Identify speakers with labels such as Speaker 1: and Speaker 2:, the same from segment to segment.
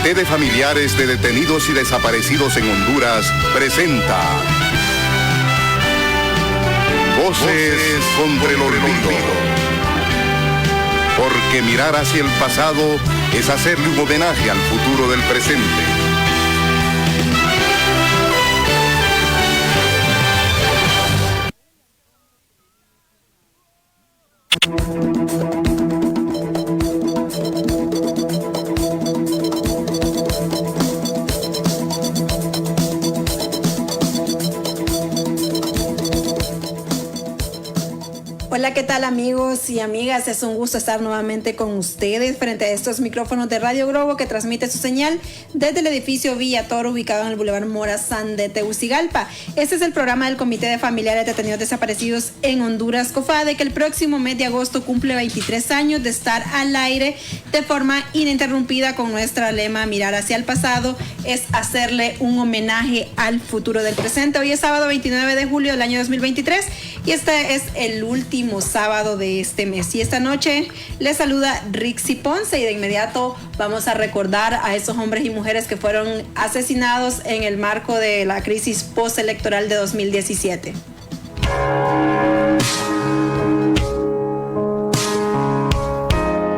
Speaker 1: Comité de Familiares de Detenidos y Desaparecidos en Honduras presenta Voces contra el Olvido. Porque mirar hacia el pasado es hacerle un homenaje al futuro del presente.
Speaker 2: Hola, ¿qué tal amigos y amigas? Es un gusto estar nuevamente con ustedes frente a estos micrófonos de Radio Globo que transmite su señal desde el edificio Villa Toro ubicado en el Boulevard Morazán de Tegucigalpa. Este es el programa del Comité de Familiares de Detenidos Desaparecidos en Honduras, COFADE, que el próximo mes de agosto cumple 23 años de estar al aire de forma ininterrumpida con nuestra lema mirar hacia el pasado es hacerle un homenaje al futuro del presente. Hoy es sábado 29 de julio del año 2023 y este es el último sábado de este mes. Y esta noche les saluda Rixi Ponce y de inmediato vamos a recordar a esos hombres y mujeres que fueron asesinados en el marco de la crisis postelectoral de 2017.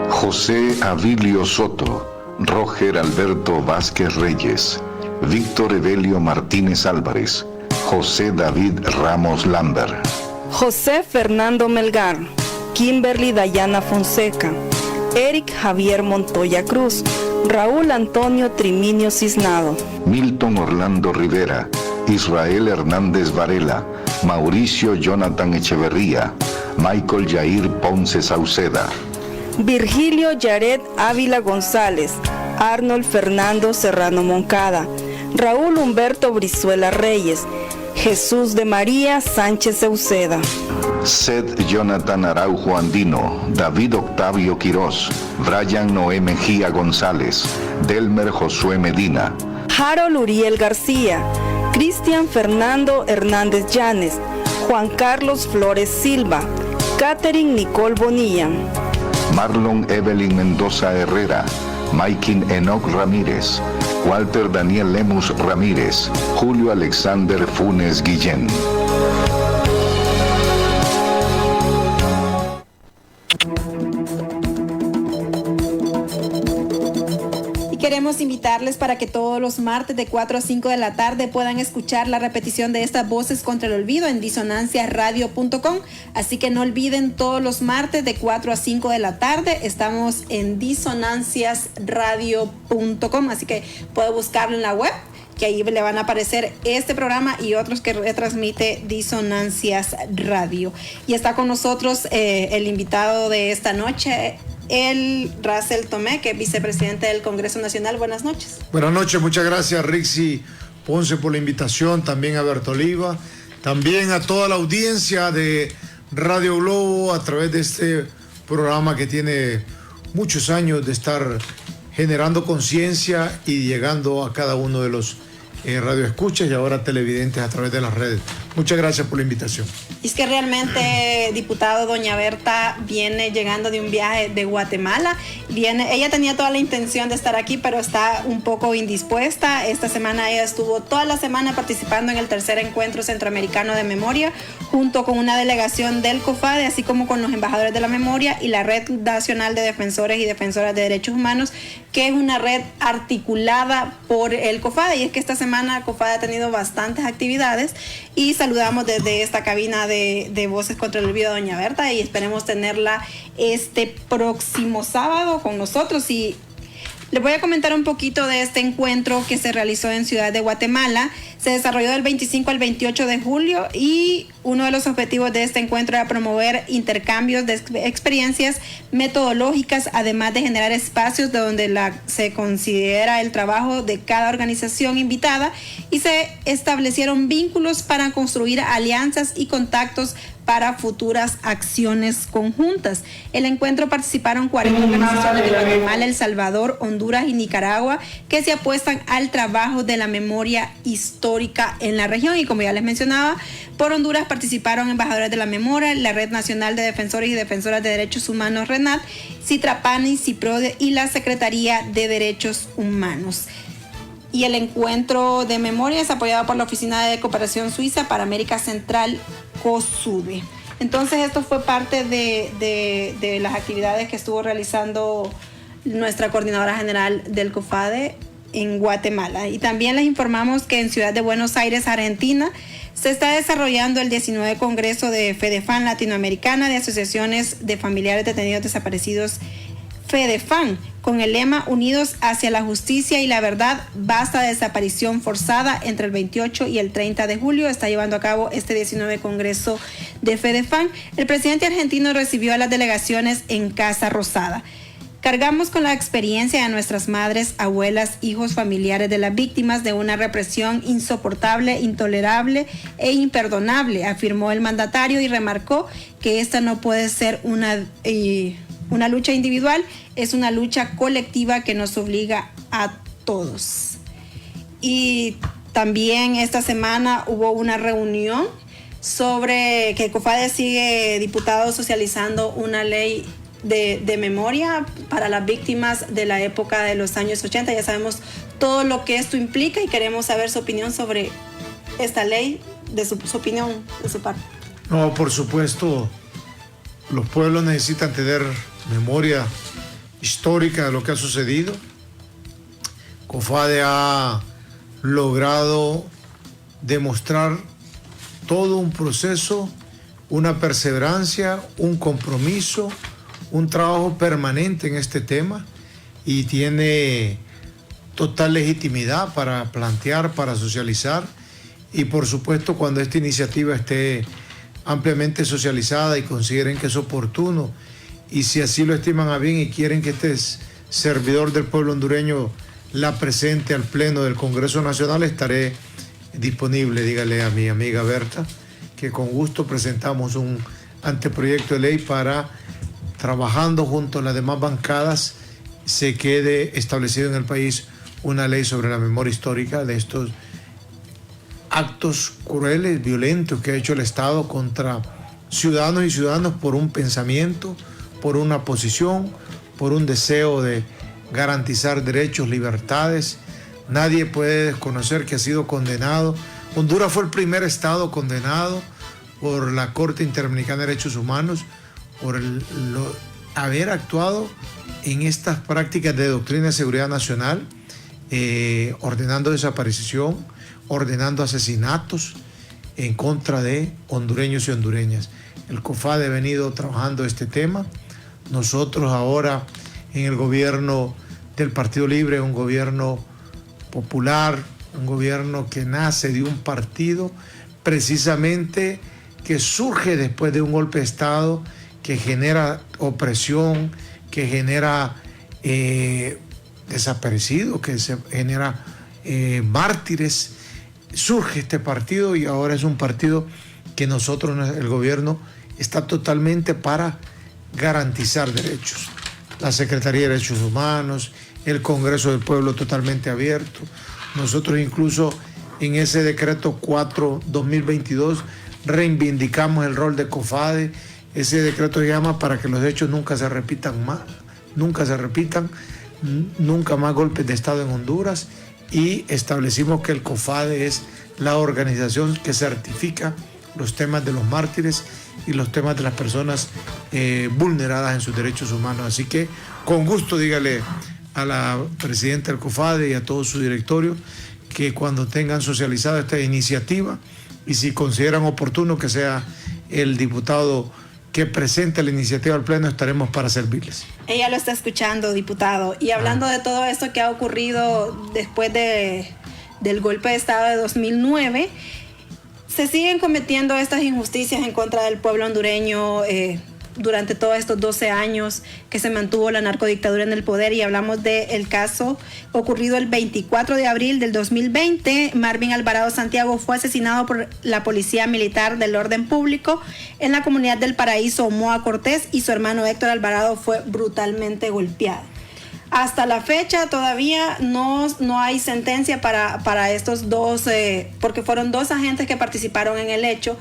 Speaker 3: José Avilio Soto, Roger Alberto Vázquez Reyes, Víctor Evelio Martínez Álvarez, José David Ramos Lambert,
Speaker 4: José Fernando Melgar, Kimberly Dayana Fonseca, Eric Javier Montoya Cruz, Raúl Antonio Triminio Cisnado,
Speaker 3: Milton Orlando Rivera, Israel Hernández Varela, Mauricio Jonathan Echeverría, Michael Jair Ponce Sauceda,
Speaker 4: Virgilio Yaret Ávila González, Arnold Fernando Serrano Moncada, Raúl Humberto Brizuela Reyes, Jesús de María Sánchez Sauceda,
Speaker 3: Seth Jonathan Araujo Andino, David Octavio Quirós, Brian Noé Mejía González, Delmer Josué Medina,
Speaker 4: Harold Uriel García, Cristian Fernando Hernández Llanes, Juan Carlos Flores Silva, Catherine Nicole Bonilla,
Speaker 3: Marlon Evelyn Mendoza Herrera, Maikin Enoc Ramírez, Walter Daniel Lemus Ramírez, Julio Alexander Funes Guillén.
Speaker 2: Queremos invitarles para que todos los martes de 4 a 5 de la tarde puedan escuchar la repetición de estas Voces contra el Olvido en disonanciasradio.com. Así que no olviden, todos los martes de 4 a 5 de la tarde estamos en disonanciasradio.com. Así que puede buscarlo en la web, que ahí le van a aparecer este programa y otros que retransmite Disonancias Radio. Y está con nosotros el invitado de esta noche, el Russell Tomé, que es vicepresidente del Congreso Nacional. Buenas noches.
Speaker 5: Buenas noches, muchas gracias Rixi Ponce por la invitación, también a Bertoliva, también a toda la audiencia de Radio Globo a través de este programa que tiene muchos años de estar generando conciencia y llegando a cada uno de los radioescuchas y ahora televidentes a través de las redes. Muchas gracias por la invitación.
Speaker 2: Es que realmente, diputado, doña Berta viene llegando de un viaje de Guatemala. Ella tenía toda la intención de estar aquí, pero está un poco indispuesta. Esta semana ella estuvo toda la semana participando en el tercer encuentro centroamericano de memoria, junto con una delegación del COFADE, así como con los embajadores de la memoria y la Red Nacional de Defensores y Defensoras de Derechos Humanos, que es una red articulada por el COFADE. Y es que esta semana COFADE ha tenido bastantes actividades y saludamos desde esta cabina de Voces contra el Olvido a doña Berta y esperemos tenerla este próximo sábado con nosotros. Y les voy a comentar un poquito de este encuentro que se realizó en Ciudad de Guatemala. Se desarrolló del 25 al 28 de julio y uno de los objetivos de este encuentro era promover intercambios de experiencias metodológicas, además de generar espacios de donde se considera el trabajo de cada organización invitada y se establecieron vínculos para construir alianzas y contactos para futuras acciones conjuntas. El encuentro participaron 40 organizaciones de Guatemala, El Salvador, Honduras y Nicaragua que se apuestan al trabajo de la memoria histórica en la región. Y como ya les mencionaba, por Honduras participaron embajadores de la memoria, la Red Nacional de Defensores y Defensoras de Derechos Humanos, RENAD, Citrapani, Ciprode y la Secretaría de Derechos Humanos. Y el encuentro de memoria es apoyado por la Oficina de Cooperación Suiza para América Central, COSUDE. Entonces esto fue parte de las actividades que estuvo realizando nuestra coordinadora general del COFADE en Guatemala. Y también les informamos que en Ciudad de Buenos Aires, Argentina, se está desarrollando el 19 Congreso de FEDEFAN Latinoamericana de Asociaciones de Familiares Detenidos Desaparecidos, FEDEFAN, con el lema Unidos hacia la Justicia y la Verdad, basta de desaparición forzada. Entre el 28 y el 30 de julio está llevando a cabo este 19 Congreso de FEDEFAN. El presidente argentino recibió a las delegaciones en Casa Rosada. Cargamos con la experiencia de nuestras madres, abuelas, hijos, familiares de las víctimas de una represión insoportable, intolerable e imperdonable, afirmó el mandatario y remarcó que esta no puede ser una lucha individual, es una lucha colectiva que nos obliga a todos. Y también esta semana hubo una reunión sobre que COFADE sigue, diputados, socializando una ley de memoria para las víctimas de la época de los años 80. Ya sabemos todo lo que esto implica y queremos saber su opinión sobre esta ley, de su opinión, de su parte.
Speaker 5: No, por supuesto, los pueblos necesitan tener memoria histórica de lo que ha sucedido. COFADE ha logrado demostrar todo un proceso, una perseverancia, un compromiso, un trabajo permanente en este tema y tiene total legitimidad para plantear, para socializar y por supuesto cuando esta iniciativa esté ampliamente socializada y consideren que es oportuno y si así lo estiman a bien y quieren que este servidor del pueblo hondureño la presente al Pleno del Congreso Nacional, estaré disponible. Dígale a mi amiga Berta que con gusto presentamos un anteproyecto de ley para, trabajando junto a las demás bancadas, se quede establecido en el país una ley sobre la memoria histórica de estos actos crueles, violentos que ha hecho el Estado contra ciudadanos y ciudadanos por un pensamiento, por una posición, por un deseo de garantizar derechos, libertades. Nadie puede desconocer que ha sido condenado. Honduras fue el primer Estado condenado por la Corte Interamericana de Derechos Humanos por haber actuado en estas prácticas de doctrina de seguridad nacional, ordenando desaparición, ordenando asesinatos en contra de hondureños y hondureñas. El COFADE ha venido trabajando este tema. Nosotros ahora en el gobierno del Partido Libre, un gobierno popular, un gobierno que nace de un partido precisamente que surge después de un golpe de Estado que genera opresión, que genera desaparecidos, que se genera mártires. Surge este partido y ahora es un partido que nosotros, el gobierno, está totalmente para garantizar derechos. La Secretaría de Derechos Humanos, el Congreso del Pueblo totalmente abierto. Nosotros incluso en ese decreto 4/2022 reivindicamos el rol de COFADE. Ese decreto llama para que los hechos nunca se repitan más, nunca más golpes de Estado en Honduras, y establecimos que el COFADE es la organización que certifica los temas de los mártires y los temas de las personas vulneradas en sus derechos humanos. Así que con gusto dígale a la presidenta del COFADE y a todo su directorio que cuando tengan socializado esta iniciativa y si consideran oportuno que sea el diputado que presente la iniciativa al Pleno, estaremos para servirles.
Speaker 2: Ella lo está escuchando, diputado. Y hablando de todo esto que ha ocurrido después del golpe de Estado de 2009, se siguen cometiendo estas injusticias en contra del pueblo hondureño durante todos estos 12 años que se mantuvo la narcodictadura en el poder, y hablamos del caso ocurrido el 24 de abril del 2020. Marvin Alvarado Santiago fue asesinado por la Policía Militar del Orden Público en la comunidad del Paraíso, Omoa Cortés, y su hermano Héctor Alvarado fue brutalmente golpeado. Hasta la fecha todavía no hay sentencia para estos dos, porque fueron 2 agentes que participaron en el hecho.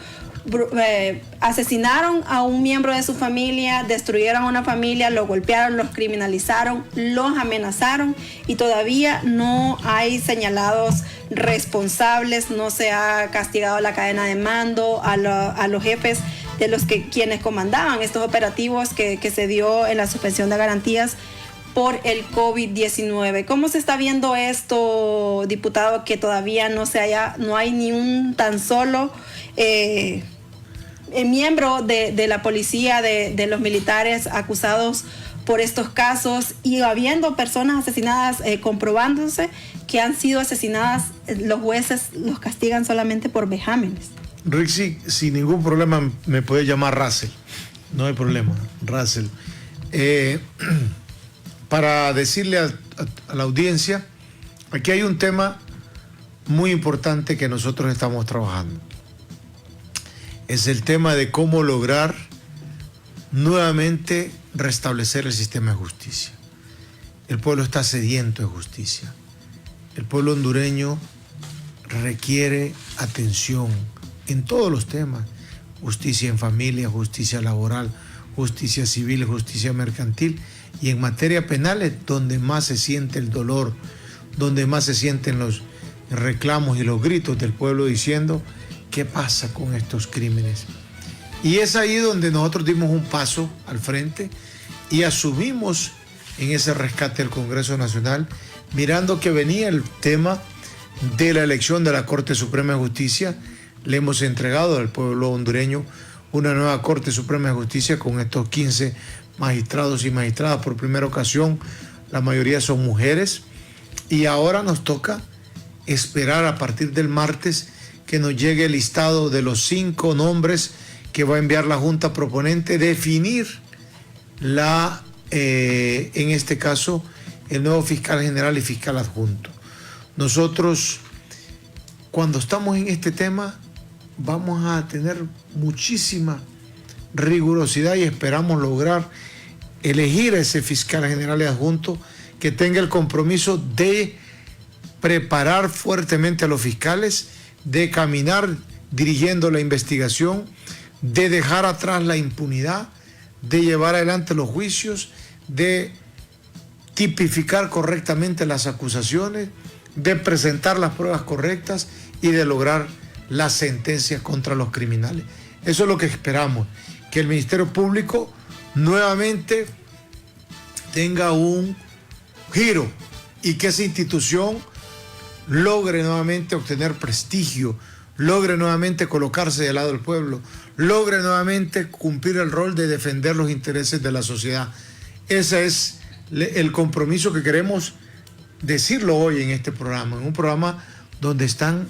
Speaker 2: Asesinaron a un miembro de su familia, destruyeron a una familia, lo golpearon, los criminalizaron, los amenazaron y todavía no hay señalados responsables, no se ha castigado la cadena de mando a los jefes de quienes comandaban estos operativos que se dio en la suspensión de garantías por el COVID-19. ¿Cómo se está viendo esto, diputado, que todavía no hay ni un tan solo miembro de la policía, de los militares acusados por estos casos, y habiendo personas asesinadas, comprobándose que han sido asesinadas, los jueces los castigan solamente por vejámenes?
Speaker 5: Rixi, sin ningún problema me puede llamar Russell, no hay problema, Russell. Para decirle a la audiencia, aquí hay un tema muy importante que nosotros estamos trabajando. Es el tema de cómo lograr nuevamente restablecer el sistema de justicia. El pueblo está sediento de justicia. El pueblo hondureño requiere atención en todos los temas: justicia en familia, justicia laboral, justicia civil, justicia mercantil, y en materia penal es donde más se siente el dolor, donde más se sienten los reclamos y los gritos del pueblo diciendo: ¿qué pasa con estos crímenes? Y es ahí donde nosotros dimos un paso al frente y asumimos en ese rescate del Congreso Nacional, mirando que venía el tema de la elección de la Corte Suprema de Justicia. Le hemos entregado al pueblo hondureño una nueva Corte Suprema de Justicia con estos 15 magistrados y magistradas. Por primera ocasión, la mayoría son mujeres, y ahora nos toca esperar a partir del martes que nos llegue el listado de los 5 nombres que va a enviar la Junta Proponente, definir en este caso, el nuevo fiscal general y fiscal adjunto. Nosotros, cuando estamos en este tema, vamos a tener muchísima rigurosidad y esperamos lograr elegir a ese fiscal general y adjunto que tenga el compromiso de preparar fuertemente a los fiscales, de caminar dirigiendo la investigación, de dejar atrás la impunidad, de llevar adelante los juicios, de tipificar correctamente las acusaciones, de presentar las pruebas correctas y de lograr las sentencias contra los criminales. Eso es lo que esperamos, que el Ministerio Público nuevamente tenga un giro y que esa institución logre nuevamente obtener prestigio, logre nuevamente colocarse del lado del pueblo, logre nuevamente cumplir el rol de defender los intereses de la sociedad. Ese es el compromiso que queremos decirlo hoy en este programa, en un programa donde están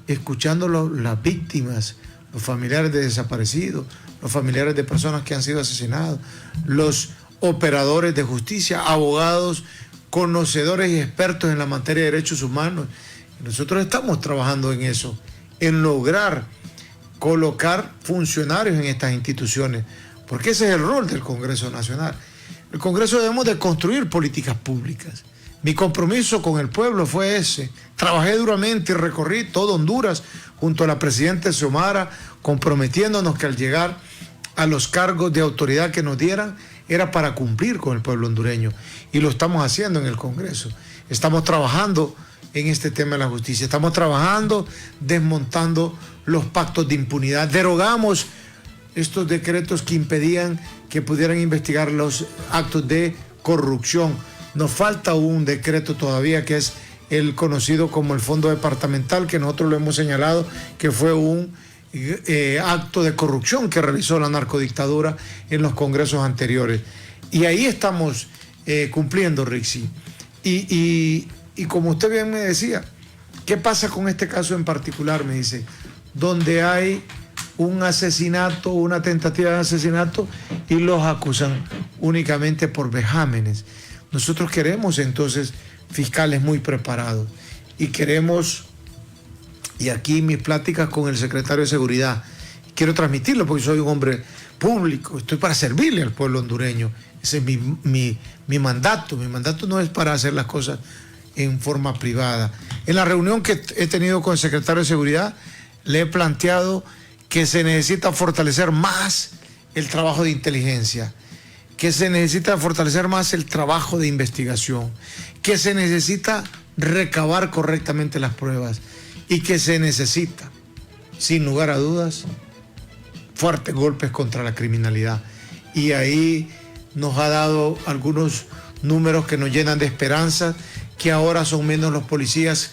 Speaker 5: escuchando las víctimas, los familiares de desaparecidos, los familiares de personas que han sido asesinados, los operadores de justicia, abogados, conocedores y expertos en la materia de derechos humanos. Nosotros estamos trabajando en eso, en lograr colocar funcionarios en estas instituciones, porque ese es el rol del Congreso Nacional. El Congreso debemos de construir políticas públicas. Mi compromiso con el pueblo fue ese. Trabajé duramente y recorrí todo Honduras junto a la presidenta Xiomara, comprometiéndonos que al llegar a los cargos de autoridad que nos dieran era para cumplir con el pueblo hondureño, y lo estamos haciendo en el Congreso. Estamos trabajando en este tema de la justicia, estamos trabajando desmontando los pactos de impunidad, derogamos estos decretos que impedían que pudieran investigar los actos de corrupción. Nos falta un decreto todavía, que es el conocido como el Fondo Departamental, que nosotros lo hemos señalado que fue un acto de corrupción que realizó la narcodictadura en los congresos anteriores. Y ahí estamos cumpliendo, Rixi. Y como usted bien me decía, ¿qué pasa con este caso en particular? Me dice, donde hay un asesinato, una tentativa de asesinato, y los acusan únicamente por vejámenes. Nosotros queremos entonces fiscales muy preparados, y queremos, y aquí mis pláticas con el secretario de Seguridad, quiero transmitirlo porque soy un hombre público, estoy para servirle al pueblo hondureño. Ese es mi mandato. Mi mandato no es para hacer las cosas en forma privada. En la reunión que he tenido con el secretario de Seguridad, le he planteado que se necesita fortalecer más el trabajo de inteligencia, que se necesita fortalecer más el trabajo de investigación, que se necesita recabar correctamente las pruebas y que se necesita, sin lugar a dudas, fuertes golpes contra la criminalidad. Y ahí nos ha dado algunos números que nos llenan de esperanza, que ahora son menos los policías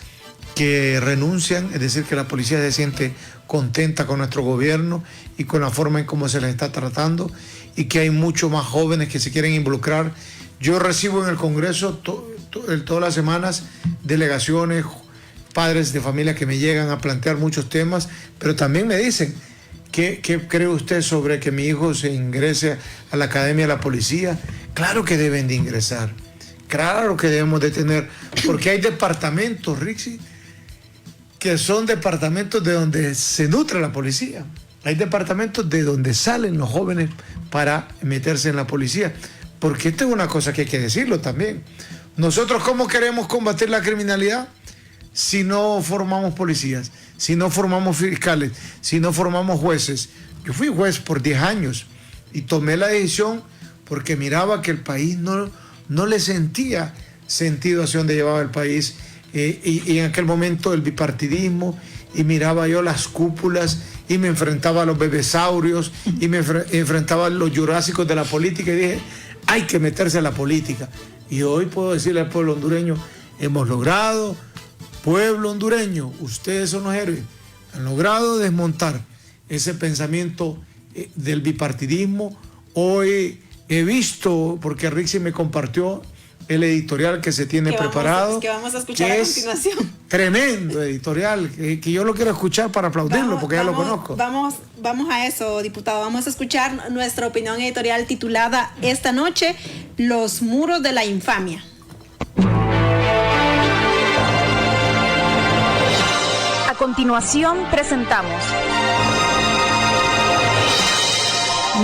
Speaker 5: que renuncian, es decir, que la policía se siente contenta con nuestro gobierno y con la forma en cómo se les está tratando, y que hay muchos más jóvenes que se quieren involucrar. Yo recibo en el Congreso todas las semanas delegaciones, padres de familia que me llegan a plantear muchos temas, pero también me dicen, ¿qué cree usted sobre que mi hijo se ingrese a la Academia de la Policía? Claro que deben de ingresar, claro que debemos de tener, porque hay departamentos, Rixi, que son departamentos de donde se nutre la policía. Hay departamentos de donde salen los jóvenes para meterse en la policía. Porque esta es una cosa que hay que decirlo también. Nosotros, ¿cómo queremos combatir la criminalidad si no formamos policías, si no formamos fiscales, si no formamos jueces? Yo fui juez por 10 años y tomé la decisión porque miraba que el país no le sentía sentido hacia dónde llevaba el país. Y en aquel momento el bipartidismo, y miraba yo las cúpulas y me enfrentaba a los bebesaurios y me enfrentaba a los jurásicos de la política y dije, hay que meterse a la política. Y hoy puedo decirle al pueblo hondureño, hemos logrado, pueblo hondureño, ustedes son los héroes, han logrado desmontar ese pensamiento del bipartidismo. Hoy he visto, porque Rixi me compartió el editorial que se tiene preparado,
Speaker 2: que vamos a escuchar a continuación.
Speaker 5: Tremendo editorial, que yo lo quiero escuchar para aplaudirlo, porque ya lo conozco.
Speaker 2: Vamos a eso, diputado. Vamos a escuchar nuestra opinión editorial titulada esta noche, Los muros de la infamia.
Speaker 4: A continuación presentamos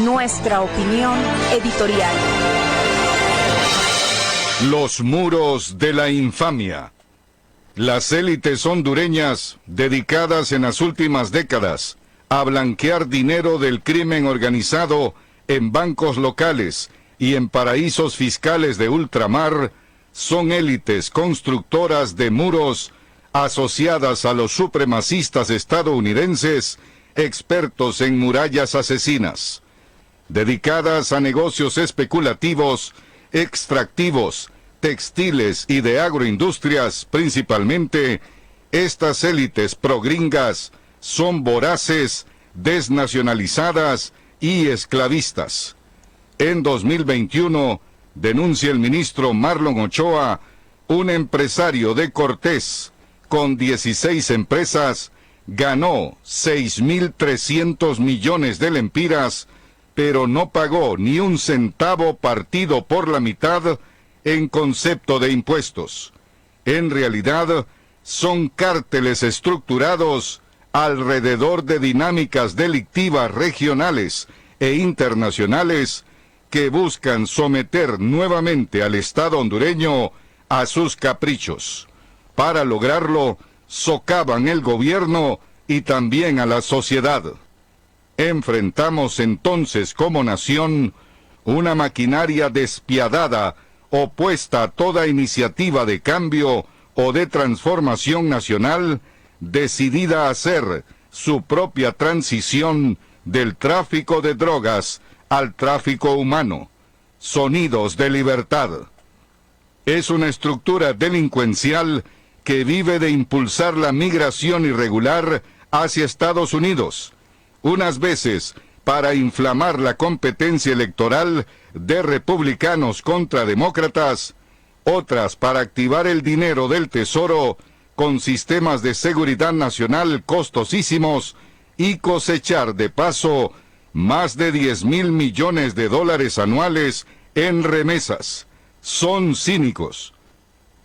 Speaker 4: nuestra opinión editorial.
Speaker 1: Los muros de la infamia. Las élites hondureñas, dedicadas en las últimas décadas a blanquear dinero del crimen organizado en bancos locales y en paraísos fiscales de ultramar, son élites constructoras de muros asociadas a los supremacistas estadounidenses, expertos en murallas asesinas. Dedicadas a negocios especulativos, extractivos, textiles y de agroindustrias principalmente, estas élites progringas son voraces, desnacionalizadas y esclavistas. En 2021, denuncia el ministro Marlon Ochoa, un empresario de Cortés con 16 empresas ganó 6.300 millones de lempiras, pero no pagó ni un centavo partido por la mitad en concepto de impuestos. En realidad, son cárteles estructurados alrededor de dinámicas delictivas regionales e internacionales que buscan someter nuevamente al Estado hondureño a sus caprichos. Para lograrlo, socavan el gobierno y también a la sociedad. Enfrentamos entonces como nación una maquinaria despiadada, opuesta a toda iniciativa de cambio o de transformación nacional, decidida a hacer su propia transición del tráfico de drogas al tráfico humano. Sonidos de libertad. Es una estructura delincuencial que vive de impulsar la migración irregular hacia Estados Unidos, unas veces para inflamar la competencia electoral de republicanos contra demócratas, otras para activar el dinero del Tesoro con sistemas de seguridad nacional costosísimos y cosechar de paso más de 10,000 millones de dólares anuales en remesas. Son cínicos.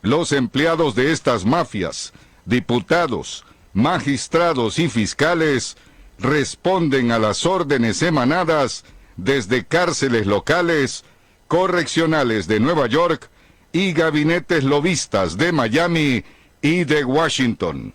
Speaker 1: Los empleados de estas mafias, diputados, magistrados y fiscales, responden a las órdenes emanadas desde cárceles locales, correccionales de Nueva York y gabinetes lobistas de Miami y de Washington.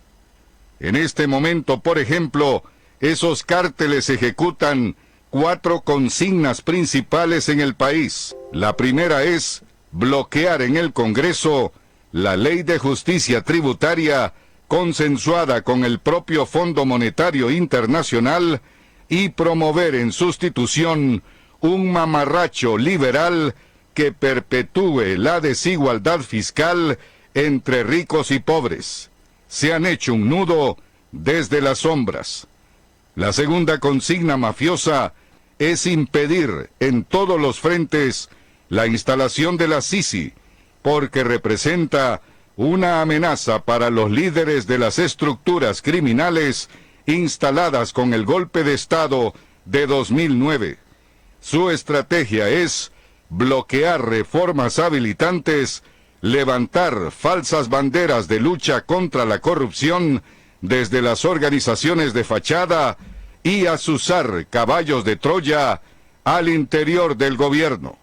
Speaker 1: En este momento, por ejemplo, esos cárteles ejecutan 4 consignas principales en el país. La primera es bloquear en el Congreso la ley de justicia tributaria consensuada con el propio Fondo Monetario Internacional y promover en sustitución un mamarracho liberal que perpetúe la desigualdad fiscal entre ricos y pobres. Se han hecho un nudo desde las sombras. La segunda consigna mafiosa es impedir en todos los frentes la instalación de la Sisi, porque representa una amenaza para los líderes de las estructuras criminales instaladas con el golpe de Estado de 2009. Su estrategia es bloquear reformas habilitantes, levantar falsas banderas de lucha contra la corrupción desde las organizaciones de fachada y azuzar caballos de Troya al interior del gobierno.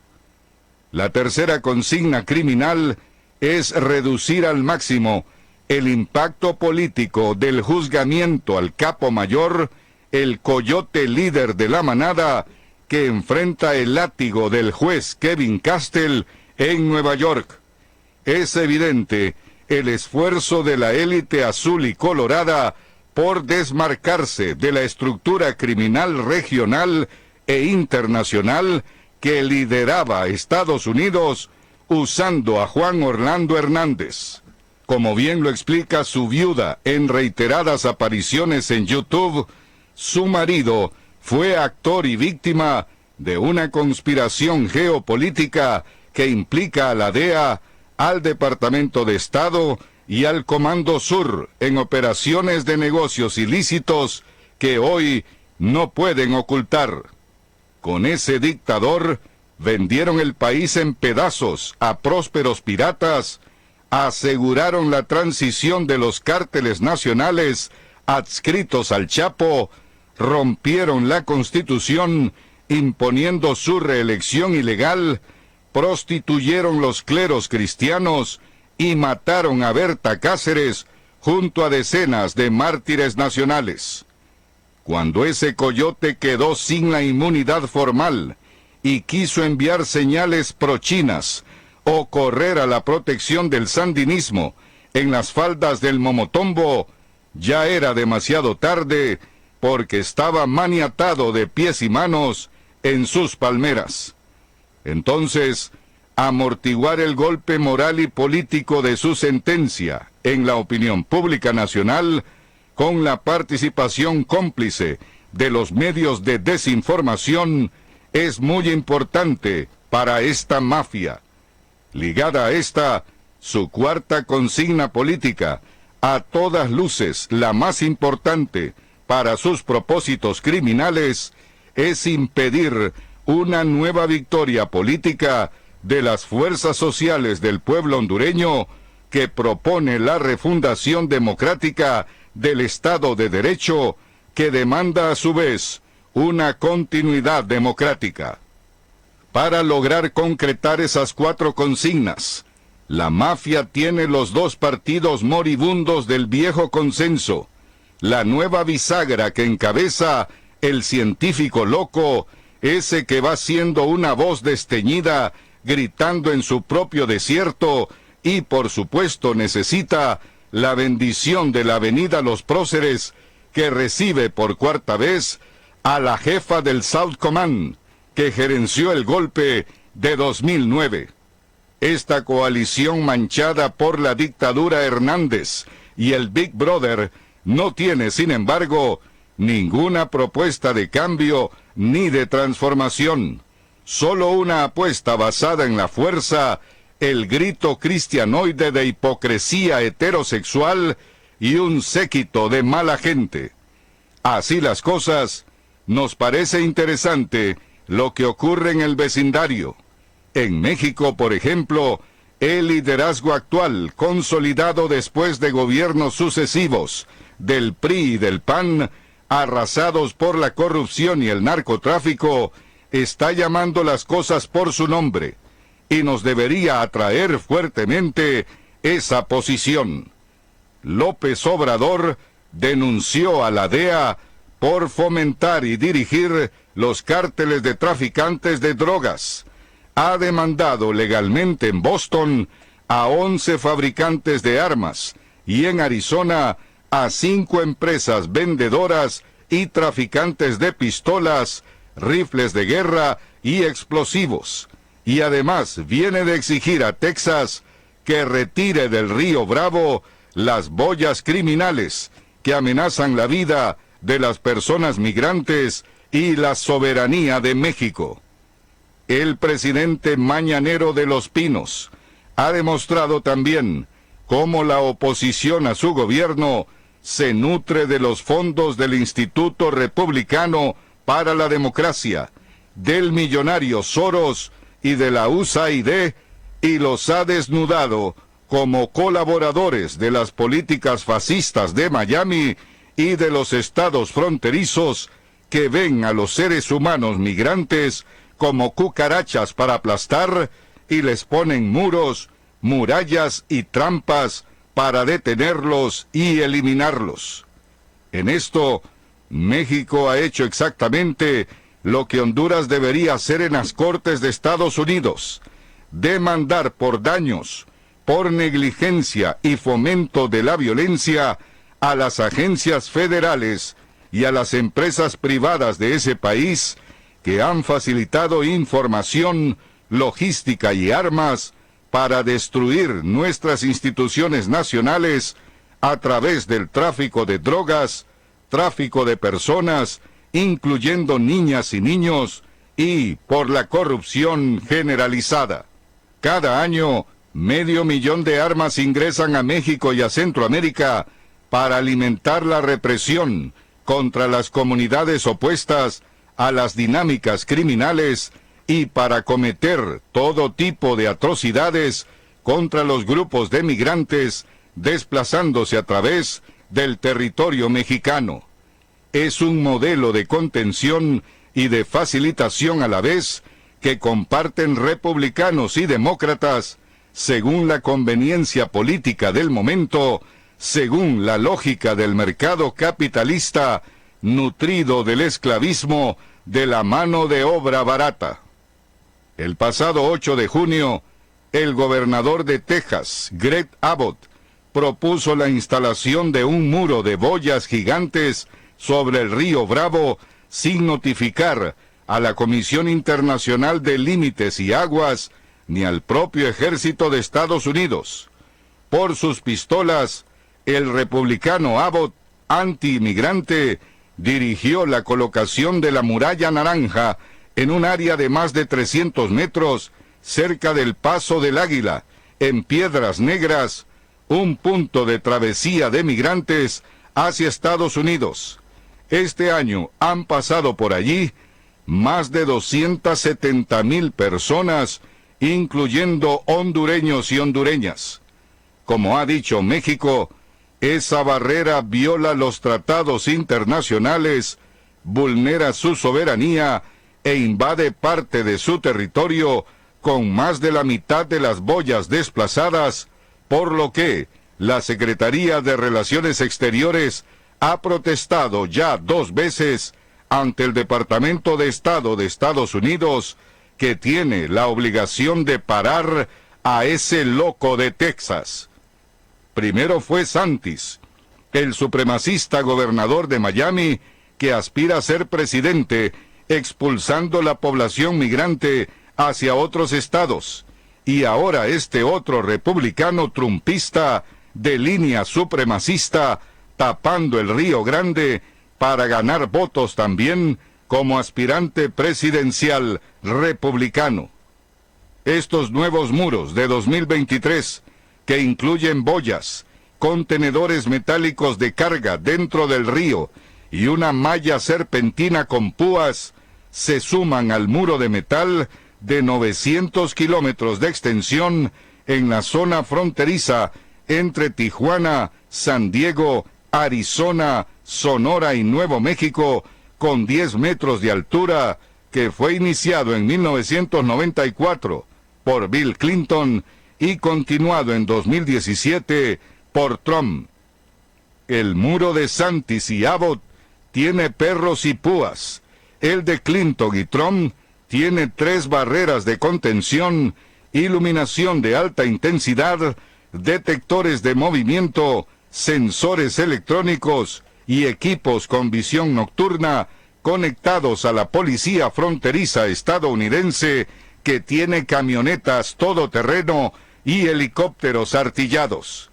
Speaker 1: La tercera consigna criminal es reducir al máximo el impacto político del juzgamiento al capo mayor, el coyote líder de la manada, que enfrenta el látigo del juez Kevin Castell en Nueva York. Es evidente el esfuerzo de la élite azul y colorada por desmarcarse de la estructura criminal regional e internacional que lideraba Estados Unidos usando a Juan Orlando Hernández. Como bien lo explica su viuda en reiteradas apariciones en YouTube, su marido fue actor y víctima de una conspiración geopolítica que implica a la DEA, al Departamento de Estado y al Comando Sur en operaciones de negocios ilícitos que hoy no pueden ocultar. Con ese dictador vendieron el país en pedazos a prósperos piratas, aseguraron la transición de los cárteles nacionales adscritos al Chapo, rompieron la Constitución imponiendo su reelección ilegal, prostituyeron los cleros cristianos y mataron a Berta Cáceres junto a decenas de mártires nacionales. Cuando ese coyote quedó sin la inmunidad formal y quiso enviar señales prochinas o correr a la protección del sandinismo en las faldas del Momotombo, ya era demasiado tarde porque estaba maniatado de pies y manos en sus palmeras. Entonces, amortiguar el golpe moral y político de su sentencia en la opinión pública nacional, con la participación cómplice de los medios de desinformación, es muy importante para esta mafia. Ligada a esta, su cuarta consigna política, a todas luces la más importante para sus propósitos criminales, es impedir una nueva victoria política de las fuerzas sociales del pueblo hondureño que propone la refundación democrática del Estado de Derecho, que demanda a su vez una continuidad democrática. Para lograr concretar esas 4 consignas, la mafia tiene los 2 partidos moribundos del viejo consenso, la nueva bisagra que encabeza el científico loco, ese que va siendo una voz desteñida, gritando en su propio desierto, y por supuesto necesita la bendición de la Avenida Los Próceres, que recibe por 4ª vez a la jefa del South Command, que gerenció el golpe de 2009. Esta coalición manchada por la dictadura Hernández y el Big Brother no tiene, sin embargo, ninguna propuesta de cambio ni de transformación, solo una apuesta basada en la fuerza, el grito cristianoide de hipocresía heterosexual y un séquito de mala gente. Así las cosas, nos parece interesante lo que ocurre en el vecindario. En México, por ejemplo, el liderazgo actual, consolidado después de gobiernos sucesivos del PRI y del PAN, arrasados por la corrupción y el narcotráfico, está llamando las cosas por su nombre y nos debería atraer fuertemente esa posición. López Obrador denunció a la DEA por fomentar y dirigir los cárteles de traficantes de drogas. Ha demandado legalmente en Boston a 11 fabricantes de armas y en Arizona a 5 empresas vendedoras y traficantes de pistolas, rifles de guerra y explosivos. Y además viene de exigir a Texas que retire del río Bravo las boyas criminales que amenazan la vida de las personas migrantes y la soberanía de México. El presidente mañanero de Los Pinos ha demostrado también cómo la oposición a su gobierno se nutre de los fondos del Instituto Republicano para la Democracia, del millonario Soros y de la USAID, y los ha desnudado como colaboradores de las políticas fascistas de Miami y de los estados fronterizos que ven a los seres humanos migrantes como cucarachas para aplastar y les ponen muros, murallas y trampas para detenerlos y eliminarlos. En esto, México ha hecho exactamente lo que Honduras debería hacer en las Cortes de Estados Unidos: demandar por daños, por negligencia y fomento de la violencia a las agencias federales y a las empresas privadas de ese país que han facilitado información, logística y armas para destruir nuestras instituciones nacionales a través del tráfico de drogas, tráfico de personas, incluyendo niñas y niños, y por la corrupción generalizada. Cada año, 500,000 de armas ingresan a México y a Centroamérica para alimentar la represión contra las comunidades opuestas a las dinámicas criminales y para cometer todo tipo de atrocidades contra los grupos de migrantes desplazándose a través del territorio mexicano. Es un modelo de contención y de facilitación a la vez que comparten republicanos y demócratas según la conveniencia política del momento, según la lógica del mercado capitalista nutrido del esclavismo de la mano de obra barata. El pasado 8 de junio, el gobernador de Texas, Greg Abbott, propuso la instalación de un muro de boyas gigantes sobre el río Bravo sin notificar a la Comisión Internacional de Límites y Aguas ni al propio ejército de Estados Unidos. Por sus pistolas, el republicano Abbott, anti-inmigrante, dirigió la colocación de la muralla naranja en un área de más de 300 metros cerca del Paso del Águila, en Piedras Negras, un punto de travesía de migrantes hacia Estados Unidos. Este año han pasado por allí más de 270,000 personas, incluyendo hondureños y hondureñas. Como ha dicho México, esa barrera viola los tratados internacionales, vulnera su soberanía e invade parte de su territorio con más de la mitad de las boyas desplazadas, por lo que la Secretaría de Relaciones Exteriores ha protestado ya 2 veces ante el Departamento de Estado de Estados Unidos, que tiene la obligación de parar a ese loco de Texas. Primero fue Santis, el supremacista gobernador de Miami, que aspira a ser presidente, expulsando la población migrante hacia otros estados. Y ahora este otro republicano trumpista de línea supremacista, tapando el Río Grande para ganar votos también como aspirante presidencial republicano. Estos nuevos muros de 2023, que incluyen boyas, contenedores metálicos de carga dentro del río y una malla serpentina con púas, se suman al muro de metal de 900 kilómetros de extensión en la zona fronteriza entre Tijuana, San Diego, Arizona, Sonora y Nuevo México, con 10 metros de altura, que fue iniciado en 1994 por Bill Clinton y continuado en 2017 por Trump. El muro de Santis y Abbott tiene perros y púas. El de Clinton y Trump tiene 3 barreras de contención, iluminación de alta intensidad, detectores de movimiento, sensores electrónicos y equipos con visión nocturna conectados a la policía fronteriza estadounidense, que tiene camionetas todoterreno y helicópteros artillados.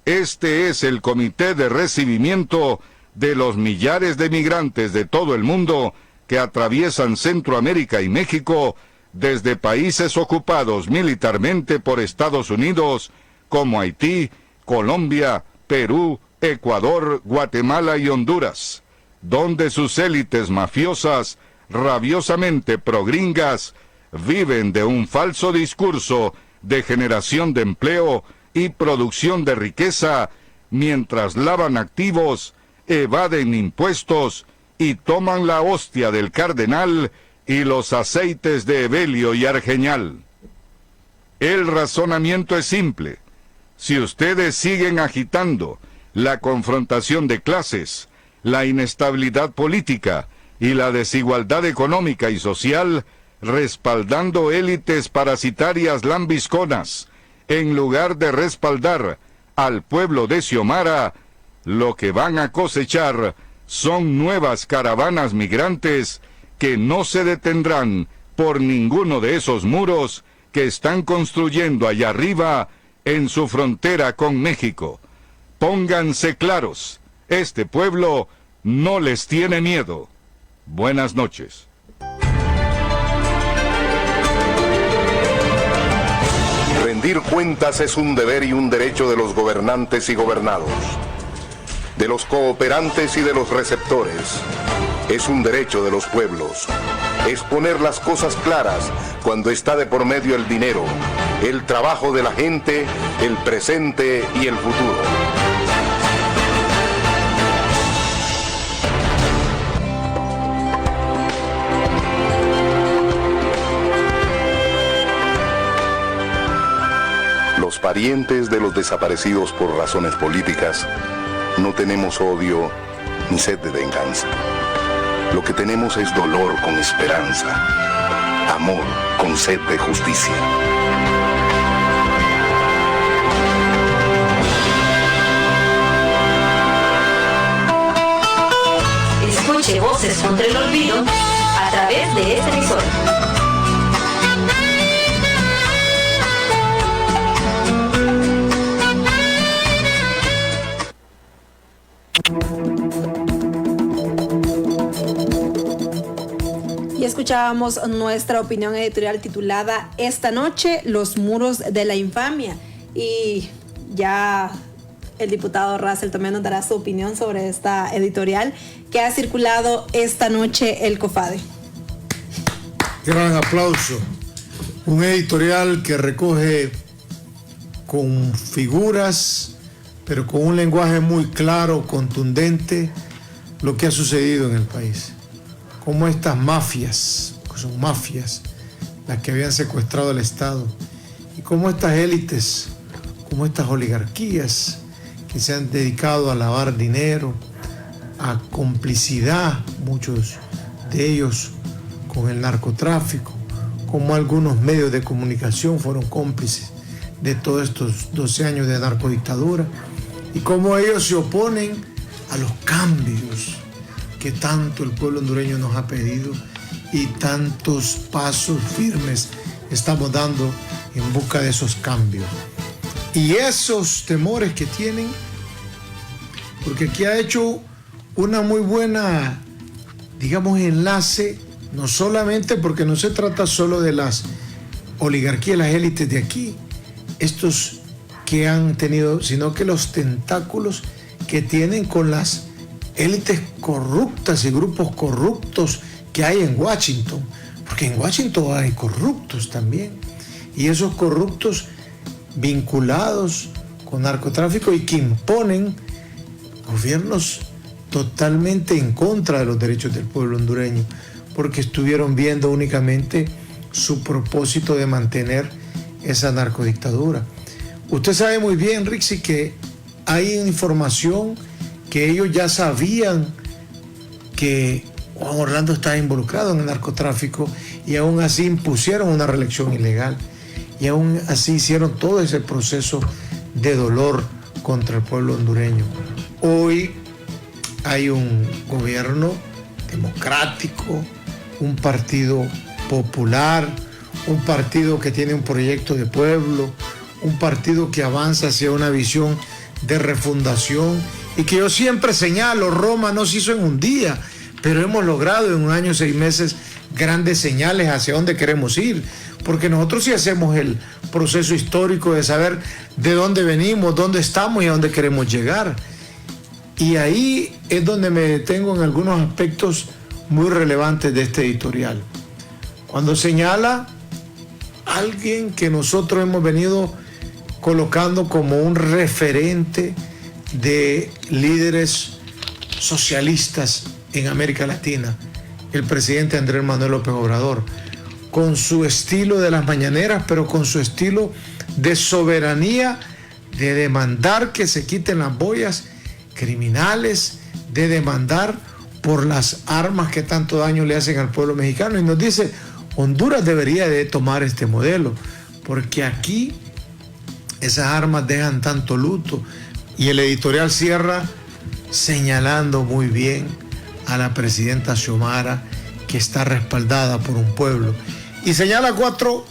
Speaker 1: Este es el comité de recibimiento de los millares de migrantes de todo el mundo que atraviesan Centroamérica y México desde países ocupados militarmente por Estados Unidos como Haití, Colombia, Perú, Ecuador, Guatemala y Honduras, donde sus élites mafiosas, rabiosamente progringas, viven de un falso discurso de generación de empleo y producción de riqueza, mientras lavan activos, evaden impuestos y toman la hostia del cardenal y los aceites de Evelio y Argeñal. El razonamiento es simple. Si ustedes siguen agitando la confrontación de clases, la inestabilidad política y la desigualdad económica y social, respaldando élites parasitarias lambisconas, en lugar de respaldar al pueblo de Xiomara, lo que van a cosechar son nuevas caravanas migrantes que no se detendrán por ninguno de esos muros que están construyendo allá arriba en su frontera con México. Pónganse claros, este pueblo no les tiene miedo. Buenas noches.
Speaker 6: Rendir cuentas es un deber y un derecho de los gobernantes y gobernados, de los cooperantes y de los receptores. Es un derecho de los pueblos. Es poner las cosas claras cuando está de por medio el dinero, el trabajo de la gente, el presente y el futuro. Los parientes de los desaparecidos por razones políticas no tenemos odio ni sed de venganza. Lo que tenemos es dolor con esperanza, amor con sed de justicia.
Speaker 7: Escuche Voces contra el Olvido a través de esta emisora.
Speaker 2: Escuchábamos nuestra opinión editorial titulada Esta noche, los muros de la infamia, y ya el diputado Russell también nos dará su opinión sobre esta editorial que ha circulado esta noche el COFADE.
Speaker 5: Gran aplauso. Un editorial que recoge con figuras, pero con un lenguaje muy claro, contundente, lo que ha sucedido en el país. Cómo estas mafias, que son mafias, las que habían secuestrado al Estado, y cómo estas élites, como estas oligarquías que se han dedicado a lavar dinero, a complicidad, muchos de ellos con el narcotráfico, como algunos medios de comunicación fueron cómplices de todos estos 12 años de narcodictadura, y cómo ellos se oponen a los cambios que tanto el pueblo hondureño nos ha pedido y tantos pasos firmes estamos dando en busca de esos cambios. Y esos temores que tienen, porque aquí ha hecho una muy buena, digamos, enlace, no solamente porque no se trata solo de las oligarquías, las élites de aquí, estos que han tenido, sino que los tentáculos que tienen con las élites corruptas y grupos corruptos que hay en Washington, porque en Washington hay corruptos también, y esos corruptos vinculados con narcotráfico y que imponen gobiernos totalmente en contra de los derechos del pueblo hondureño, porque estuvieron viendo únicamente su propósito de mantener esa narcodictadura. Usted sabe muy bien, Rixi, que hay información que ellos ya sabían que Juan Orlando estaba involucrado en el narcotráfico y aún así impusieron una reelección ilegal y aún así hicieron todo ese proceso de dolor contra el pueblo hondureño. Hoy hay un gobierno democrático, un partido popular, un partido que tiene un proyecto de pueblo, un partido que avanza hacia una visión de refundación y que yo siempre señalo, Roma no se hizo en un día, pero hemos logrado en un año, 6 meses, grandes señales hacia dónde queremos ir, porque nosotros sí hacemos el proceso histórico de saber de dónde venimos, dónde estamos y a dónde queremos llegar. Y ahí es donde me detengo en algunos aspectos muy relevantes de este editorial. Cuando señala alguien que nosotros hemos venido colocando como un referente de líderes socialistas en América Latina, el presidente Andrés Manuel López Obrador, con su estilo de las mañaneras, pero con su estilo de soberanía, de demandar que se quiten las boyas criminales, de demandar por las armas que tanto daño le hacen al pueblo mexicano. Y nos dice, Honduras debería de tomar este modelo, porque aquí esas armas dejan tanto luto. Y el editorial cierra señalando muy bien a la presidenta Xiomara, que está respaldada por un pueblo. Y señala 4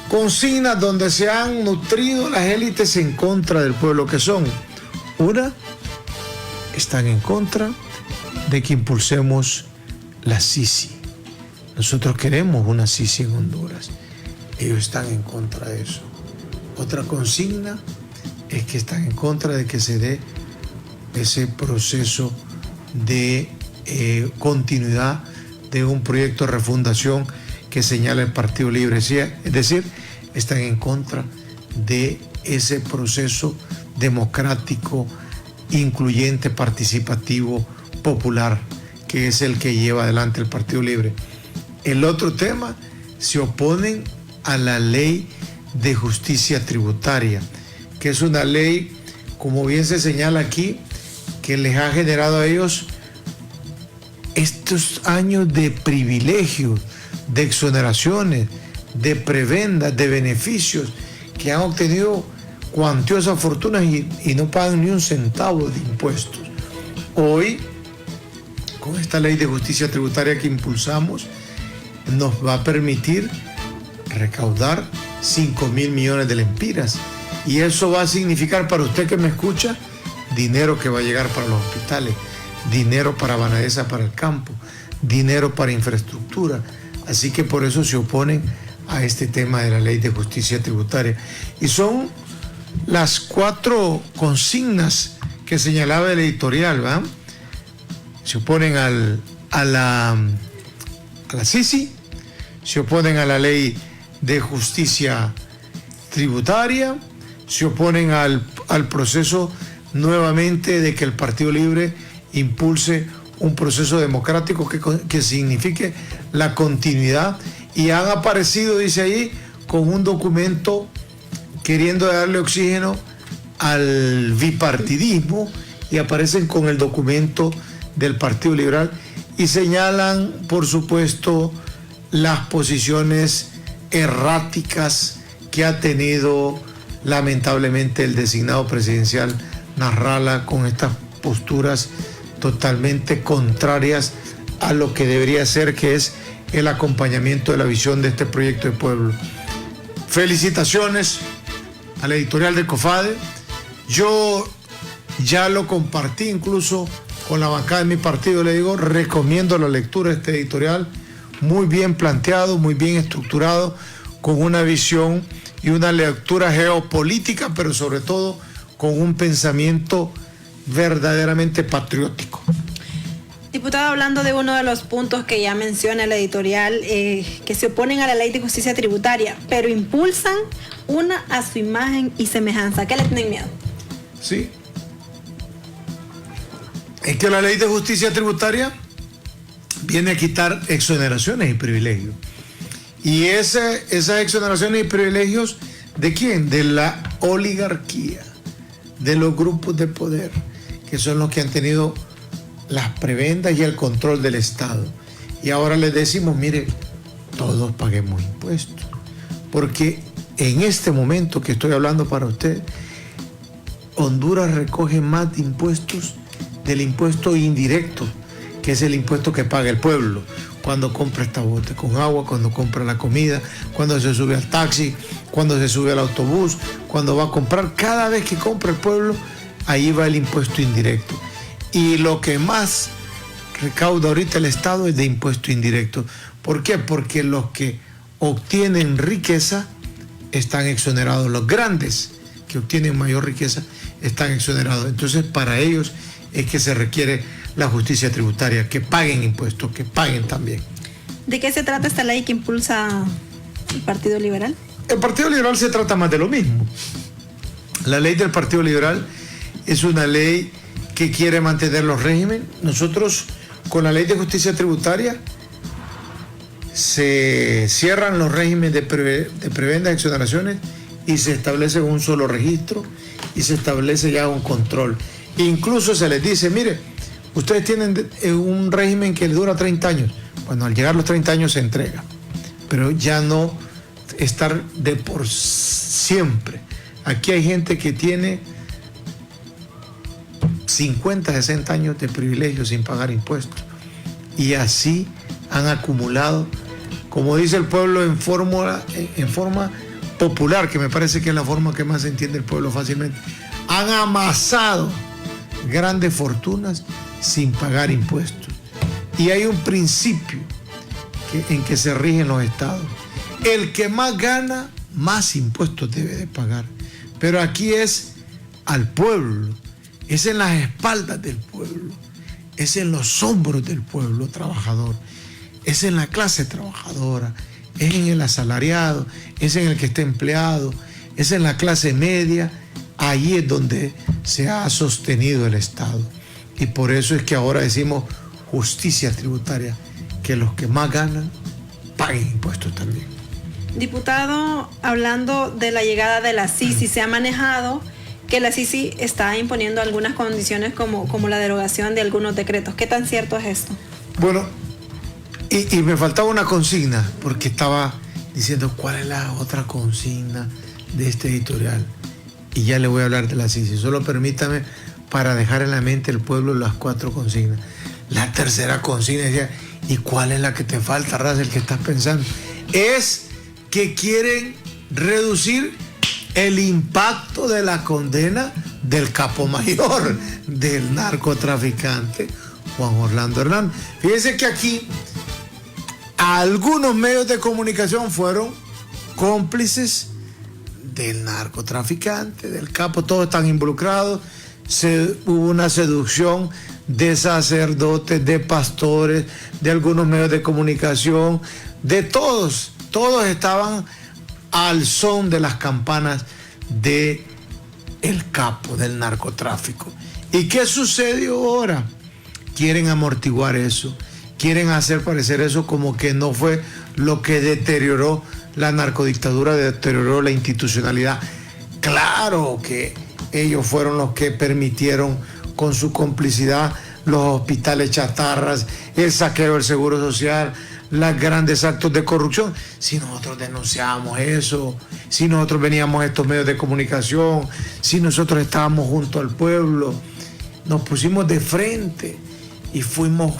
Speaker 5: consignas donde se han nutrido las élites en contra del pueblo, que son: una, están en contra de que impulsemos la Sisi. Nosotros queremos una Sisi en Honduras. Ellos están en contra de eso. Otra consigna es que están en contra de que se dé ese proceso de continuidad de un proyecto de refundación que señala el Partido Libre. Es decir, están en contra de ese proceso democrático, incluyente, participativo, popular, que es el que lleva adelante el Partido Libre. El otro tema, se oponen a la ley de justicia tributaria, que es una ley, como bien se señala aquí, que les ha generado a ellos estos años de privilegios, de exoneraciones, de prebendas, de beneficios, que han obtenido cuantiosas fortunas y no pagan ni un centavo de impuestos. Hoy, con esta ley de justicia tributaria que impulsamos, nos va a permitir recaudar 5.000 millones de lempiras. Y eso va a significar para usted que me escucha, dinero que va a llegar para los hospitales, dinero para Banadesa, para el campo, dinero para infraestructura. Así que por eso se oponen a este tema de la ley de justicia tributaria. Y son las 4 consignas que señalaba el editorial, ¿va? Se oponen a la Sisi, se oponen a la ley de justicia tributaria, se oponen al proceso nuevamente de que el Partido Libre impulse un proceso democrático que signifique la continuidad, y han aparecido, dice ahí, con un documento queriendo darle oxígeno al bipartidismo, y aparecen con el documento del Partido Liberal y señalan, por supuesto, las posiciones erráticas que ha tenido lamentablemente el designado presidencial Nasrallah, con estas posturas totalmente contrarias a lo que debería ser, que es el acompañamiento de la visión de este proyecto de pueblo. Felicitaciones al editorial de COFADE. Yo ya lo compartí incluso con la bancada de mi partido. Le digo, recomiendo la lectura de este editorial, muy bien planteado, muy bien estructurado, con una visión y una lectura geopolítica, pero sobre todo con un pensamiento verdaderamente patriótico.
Speaker 2: Diputado, hablando de uno de los puntos que ya menciona el editorial, que se oponen a la ley de justicia tributaria, pero impulsan una a su imagen y semejanza. ¿Qué le tienen miedo?
Speaker 5: Sí. Es que la ley de justicia tributaria viene a quitar exoneraciones y privilegios. Y esas exoneraciones y privilegios, ¿de quién? De la oligarquía, de los grupos de poder, que son los que han tenido las prebendas y el control del Estado. Y ahora les decimos, mire, todos paguemos impuestos. Porque en este momento que estoy hablando para usted, Honduras recoge más de impuestos del impuesto indirecto, que es el impuesto que paga el pueblo cuando compra esta bote con agua, cuando compra la comida, cuando se sube al taxi, cuando se sube al autobús, cuando va a comprar. Cada vez que compra el pueblo, ahí va el impuesto indirecto. Y lo que más recauda ahorita el Estado es de impuesto indirecto. ¿Por qué? Porque los que obtienen riqueza están exonerados. Los grandes que obtienen mayor riqueza están exonerados. Entonces, para ellos es que se requiere la justicia tributaria, que paguen impuestos, que paguen también.
Speaker 2: ¿De qué se trata esta ley que impulsa el Partido Liberal?
Speaker 5: El Partido Liberal se trata más de lo mismo. La ley del Partido Liberal es una ley que quiere mantener los regímenes. Nosotros, con la ley de justicia tributaria, se cierran los regímenes de prebendas y exoneraciones y se establece un solo registro y se establece ya un control. Incluso se les dice, mire, ustedes tienen un régimen que dura 30 años. Bueno, al llegar los 30 años se entrega, pero ya no estar de por siempre. Aquí hay gente que tiene 50, 60 años de privilegio sin pagar impuestos. Y así han acumulado, como dice el pueblo en forma popular, que me parece que es la forma que más entiende el pueblo fácilmente, han amasado grandes fortunas sin pagar impuestos. Y hay un principio en que se rigen los estados. El que más gana, más impuestos debe de pagar. Pero aquí es al pueblo, es en las espaldas del pueblo, es en los hombros del pueblo trabajador, es en la clase trabajadora, es en el asalariado, es en el que está empleado, es en la clase media. Ahí es donde se ha sostenido el Estado. Y por eso es que ahora decimos justicia tributaria, que los que más ganan paguen impuestos también.
Speaker 2: Diputado, hablando de la llegada de la CICI, se ha manejado que la CICI está imponiendo algunas condiciones como la derogación de algunos decretos. ¿Qué tan cierto es esto?
Speaker 5: Bueno, y me faltaba una consigna, porque estaba diciendo cuál es la otra consigna de este editorial. Y ya le voy a hablar de la CICI. Solo permítame para dejar en la mente del pueblo las 4 consignas. La tercera consigna decía, ¿y cuál es la que te falta, Raza, el que estás pensando? Es que quieren reducir el impacto de la condena del capo mayor, del narcotraficante Juan Orlando Hernández. Fíjense que aquí algunos medios de comunicación fueron cómplices del narcotraficante, del capo, todos están involucrados. Hubo una seducción de sacerdotes, de pastores, de algunos medios de comunicación, de todos estaban al son de las campanas de el capo del narcotráfico. ¿Y qué sucedió ahora? Quieren amortiguar eso, quieren hacer parecer eso como que no fue lo que deterioró la narcodictadura, deterioró la institucionalidad. Claro que ellos fueron los que permitieron con su complicidad los hospitales chatarras, el saqueo del seguro social, los grandes actos de corrupción. Si nosotros denunciábamos eso, si nosotros veníamos a estos medios de comunicación, si nosotros estábamos junto al pueblo, nos pusimos de frente y fuimos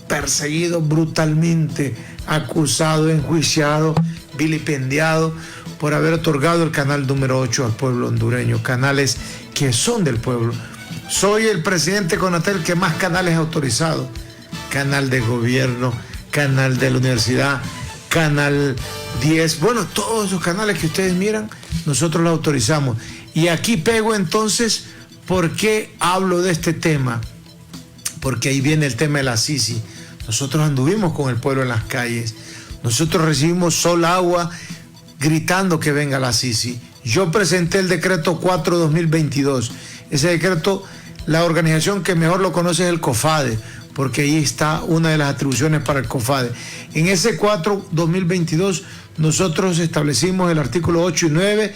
Speaker 5: perseguidos brutalmente, acusados, enjuiciados, vilipendiados por haber otorgado el canal número 8 al pueblo hondureño, canales que son del pueblo. Soy el presidente Conatel que más canales ha autorizado: canal de gobierno, canal de la universidad, canal 10, bueno, todos esos canales que ustedes miran, nosotros los autorizamos. Y aquí pego entonces, ¿por qué hablo de este tema? Porque ahí viene el tema de la CICI. Nosotros anduvimos con el pueblo en las calles, nosotros recibimos sol, agua, gritando que venga la CICI. Yo presenté el decreto 4/2022. Ese decreto, la organización que mejor lo conoce es el COFADE, porque ahí está una de las atribuciones para el COFADE. En ese 4-2022 nosotros establecimos el artículo 8 y 9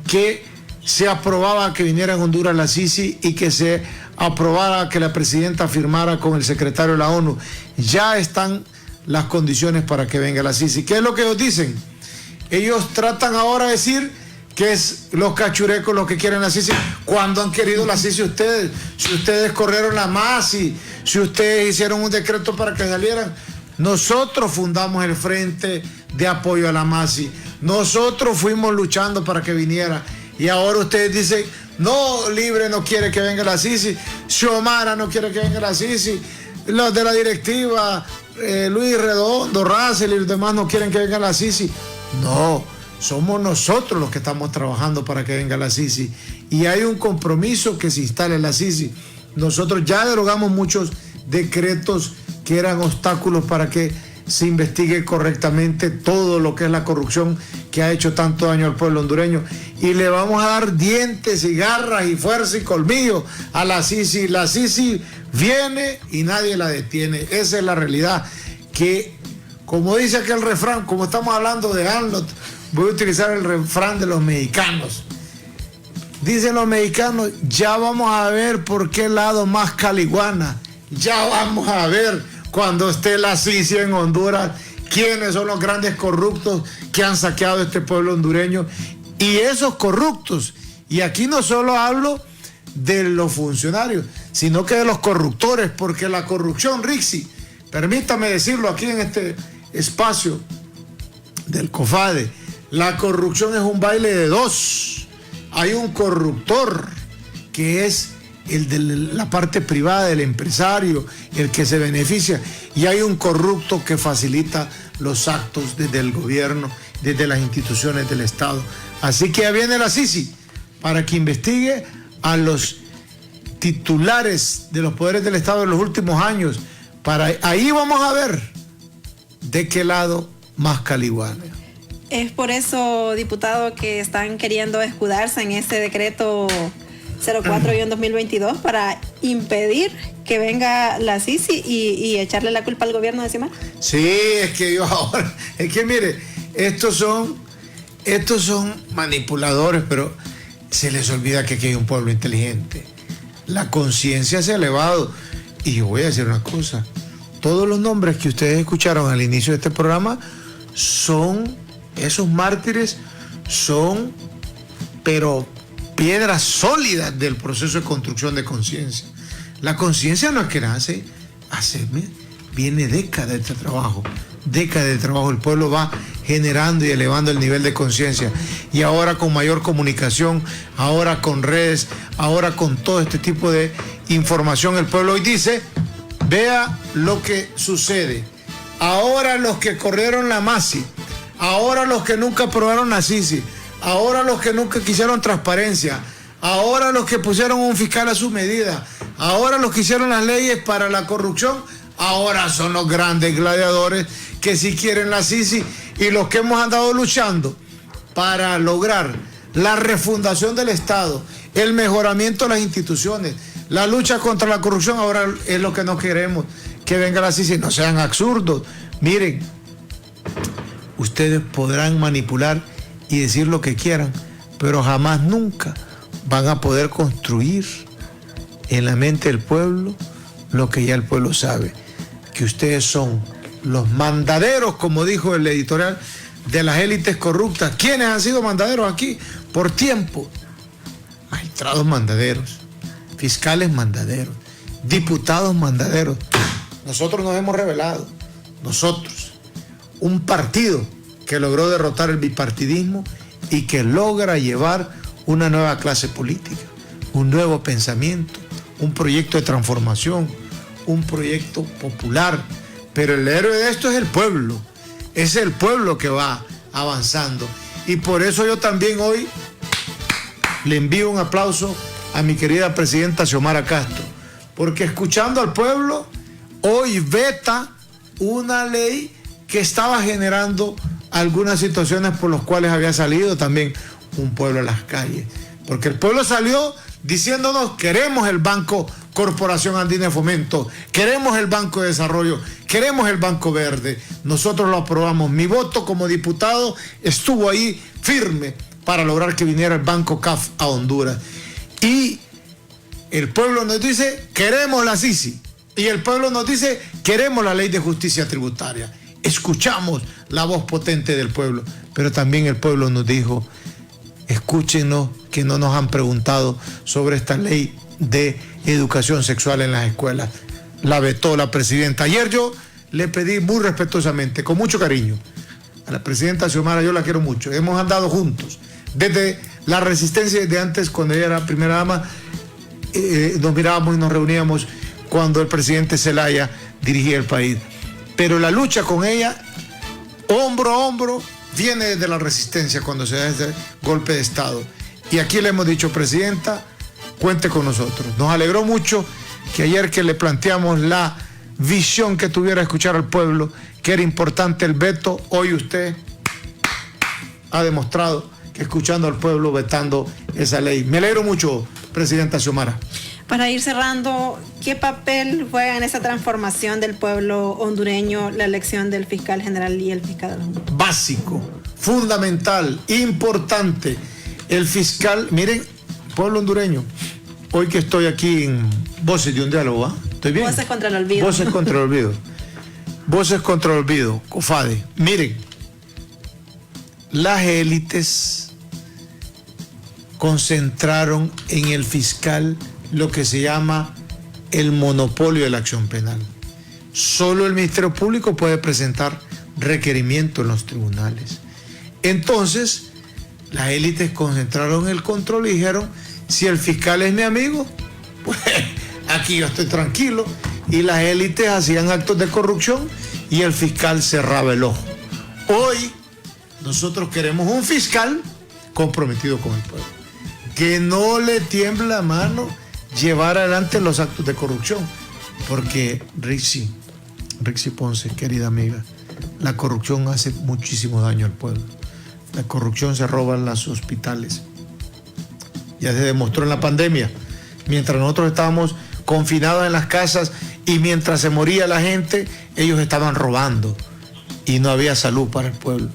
Speaker 5: que se aprobaba que viniera en Honduras la Sisi y que se aprobara que la presidenta firmara con el secretario de la ONU. Ya están las condiciones para que venga la Sisi. ¿Qué es lo que ellos dicen? Ellos tratan ahora de decir que es los cachurecos los que quieren la Sisi. ¿Cuándo han querido la Sisi ustedes? Si ustedes corrieron la MASI, si ustedes hicieron un decreto para que salieran. Nosotros fundamos el Frente de Apoyo a la MASI. Nosotros fuimos luchando para que viniera. Y ahora ustedes dicen, no, Libre no quiere que venga la Sisi, Xiomara no quiere que venga la Sisi, los de la directiva, Luis Redondo, Russell y los demás no quieren que venga la Sisi. No, somos nosotros los que estamos trabajando para que venga la Sisi. Y hay un compromiso que se instale la Sisi. Nosotros ya derogamos muchos decretos que eran obstáculos para que se investigue correctamente todo lo que es la corrupción que ha hecho tanto daño al pueblo hondureño. Y le vamos a dar dientes y garras y fuerza y colmillo a la Sisi. La Sisi viene y nadie la detiene. Esa es la realidad. Que, como dice aquel refrán, como estamos hablando de Arnold, voy a utilizar el refrán de los mexicanos. Dicen los mexicanos, ya vamos a ver por qué lado más caliguana. Ya vamos a ver cuando esté la Sisi en Honduras, quiénes son los grandes corruptos que han saqueado este pueblo hondureño. Y esos corruptos, y aquí no solo hablo de los funcionarios, sino que de los corruptores, porque la corrupción, Rixi, permítame decirlo aquí en este espacio del COFADE, la corrupción es un baile de dos. Hay un corruptor que es el de la parte privada del empresario, el que se beneficia, y hay un corrupto que facilita los actos desde el gobierno, desde las instituciones del Estado. Así que ya viene la Sisi para que investigue a los titulares de los poderes del Estado en los últimos años. Ahí vamos a ver de qué lado más caliguana.
Speaker 2: Es por eso, diputado, que están queriendo escudarse en ese decreto 04-2022 para impedir que venga la Sisi y echarle la culpa al gobierno de Xiomara.
Speaker 5: Sí, es que yo ahora, es que mire, estos son manipuladores, pero se les olvida que aquí hay un pueblo inteligente. La conciencia se ha elevado. Y yo voy a decir una cosa, todos los nombres que ustedes escucharon al inicio de este programa son, esos mártires son, pero piedras sólidas del proceso de construcción de conciencia. La conciencia no es que nace, viene décadas de trabajo, el pueblo va generando y elevando el nivel de conciencia, y ahora con mayor comunicación, ahora con redes, ahora con todo este tipo de información, el pueblo hoy dice, vea lo que sucede, ahora los que corrieron la MASI, ahora los que nunca aprobaron la Sisi, ahora los que nunca quisieron transparencia, ahora los que pusieron un fiscal a su medida, ahora los que hicieron las leyes para la corrupción, ahora son los grandes gladiadores que sí quieren la Sisi, y los que hemos andado luchando para lograr la refundación del Estado, el mejoramiento de las instituciones, la lucha contra la corrupción, ahora es lo que no queremos, que venga la Sisi. No sean absurdos. Miren, ustedes podrán manipular y decir lo que quieran, pero jamás nunca van a poder construir en la mente del pueblo lo que ya el pueblo sabe, que ustedes son los mandaderos, como dijo el editorial, de las élites corruptas. ¿Quiénes han sido mandaderos aquí? Por tiempo, magistrados mandaderos, fiscales mandaderos, diputados mandaderos. Nosotros nos hemos rebelado, nosotros, un partido que logró derrotar el bipartidismo y que logra llevar una nueva clase política, un nuevo pensamiento, un proyecto de transformación, un proyecto popular. Pero el héroe de esto es el pueblo, es el pueblo que va avanzando. Y por eso yo también hoy le envío un aplauso a mi querida presidenta Xiomara Castro, porque escuchando al pueblo, hoy veta una ley que estaba generando algunas situaciones por las cuales había salido también un pueblo a las calles. Porque el pueblo salió diciéndonos, queremos el Banco Corporación Andina de Fomento, queremos el Banco de Desarrollo, queremos el Banco Verde. Nosotros lo aprobamos. Mi voto como diputado estuvo ahí firme para lograr que viniera el Banco CAF a Honduras. Y el pueblo nos dice, queremos la SISI. Y el pueblo nos dice, queremos la ley de justicia tributaria. Escuchamos la voz potente del pueblo, pero también el pueblo nos dijo, escúchenos que no nos han preguntado sobre esta ley de educación sexual en las escuelas. La vetó la presidenta. Ayer yo le pedí muy respetuosamente, con mucho cariño, a la presidenta Xiomara, yo la quiero mucho, hemos andado juntos, desde la resistencia de antes, cuando ella era primera dama, nos mirábamos y nos reuníamos cuando el presidente Zelaya dirigía el país. Pero la lucha con ella, hombro a hombro, viene desde la resistencia cuando se da ese golpe de Estado. Y aquí le hemos dicho, presidenta, cuente con nosotros. Nos alegró mucho que ayer que le planteamos la visión que tuviera escuchar al pueblo, que era importante el veto, hoy usted ha demostrado que escuchando al pueblo, vetando esa ley. Me alegro mucho, presidenta Xiomara.
Speaker 2: Para ir cerrando, ¿qué papel juega en esa transformación del pueblo hondureño la elección del fiscal general y el fiscal de la Junta?
Speaker 5: Básico, fundamental, importante. El fiscal, miren, pueblo hondureño, hoy que estoy aquí en Voces de un Diálogo, ¿ah? ¿Estoy bien?
Speaker 2: Voces contra el olvido.
Speaker 5: Voces contra el olvido. Voces contra el olvido, COFADE. Miren, las élites concentraron en el fiscal lo que se llama el monopolio de la acción penal. Solo el Ministerio Público puede presentar requerimiento en los tribunales. Entonces, las élites concentraron el control y dijeron, si el fiscal es mi amigo, pues aquí yo estoy tranquilo. Y las élites hacían actos de corrupción y el fiscal cerraba el ojo. Hoy, nosotros queremos un fiscal comprometido con el pueblo, que no le tiemble la mano llevar adelante los actos de corrupción, porque Rixi Ponce, querida amiga, la corrupción hace muchísimo daño al pueblo. La corrupción se roba en los hospitales. Ya se demostró en la pandemia, mientras nosotros estábamos confinados en las casas y mientras se moría la gente, ellos estaban robando y no había salud para el pueblo.